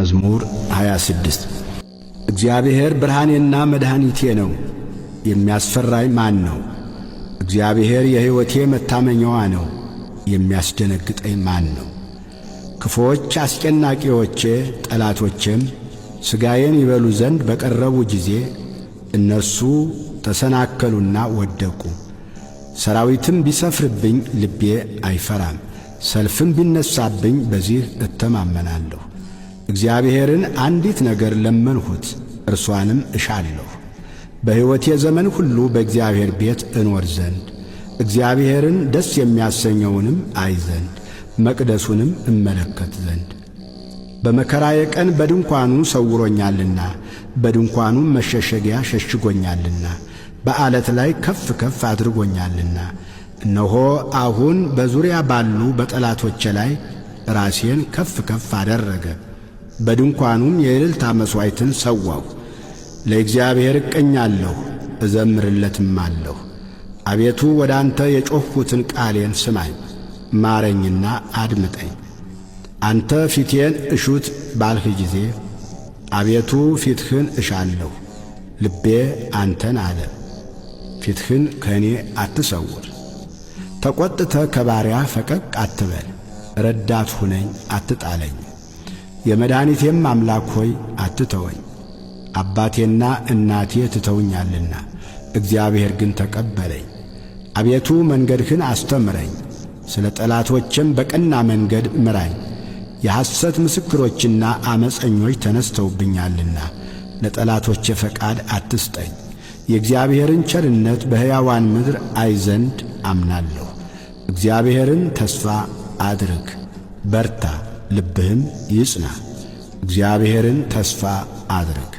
መዝሙር 26 እግዚአብሔር ብርሃኔና መድኃኒቴ ነው፣ የሚያስፈራኝ ማን ነው? እግዚአብሔር የሕይወቴ መታመኛዋ ነው፣ የሚያስደነግጠኝ ማን ነው? ክፉዎች አስጨናቂዎቼ ጠላቶቼም ሥጋዬን ይበሉ ዘንድ በቀረቡ ጊዜ እነርሱ ተሰናከሉና ወደቁ። ሰራዊትም ቢሰፍርብኝ ልቤ አይፈራም፣ ሰልፍም ቢነሳብኝ በዚህ እተማመናለሁ። እግዚአብሔርን አንዲት ነገር ለመንሁት፣ እርሷንም እሻለሁ፣ በሕይወቴ ዘመን ሁሉ በእግዚአብሔር ቤት እኖር ዘንድ፣ እግዚአብሔርን ደስ የሚያሰኘውንም አይ ዘንድ፣ መቅደሱንም እመለከት ዘንድ። በመከራዬ ቀን በድንኳኑ ሰውሮኛልና፣ በድንኳኑም መሸሸጊያ ሸሽጎኛልና፣ በዓለት ላይ ከፍ ከፍ አድርጎኛልና። እነሆ አሁን በዙሪያ ባሉ በጠላቶቼ ላይ ራሴን ከፍ ከፍ አደረገ። በድንኳኑም የእልልታ መሥዋዕትን ሰዋሁ። ለእግዚአብሔር እቀኛለሁ እዘምርለትማለሁ። አቤቱ ወደ አንተ የጮኽሁትን ቃሌን ስማኝ፣ ማረኝና አድምጠኝ። አንተ ፊቴን እሹት ባልህ ጊዜ አቤቱ ፊትህን እሻለሁ። ልቤ አንተን አለ፣ ፊትህን ከእኔ አትሰውር። ተቈጥተ ከባሪያ ፈቀቅ አትበል፣ ረዳት ሁነኝ አትጣለኝ። የመድኃኒቴም አምላክ ሆይ አትተወኝ። አባቴና እናቴ ትተውኛልና እግዚአብሔር ግን ተቀበለኝ። አቤቱ መንገድህን አስተምረኝ፣ ስለ ጠላቶችም በቀና መንገድ ምራኝ። የሐሰት ምስክሮችና ዓመፀኞች ተነስተውብኛልና ለጠላቶቼ ፈቃድ አትስጠኝ። የእግዚአብሔርን ቸርነት በሕያዋን ምድር አይ ዘንድ አምናለሁ። እግዚአብሔርን ተስፋ አድርግ፣ በርታ፣ ልብህም ይጽና። እግዚአብሔርን ተስፋ አድርግ።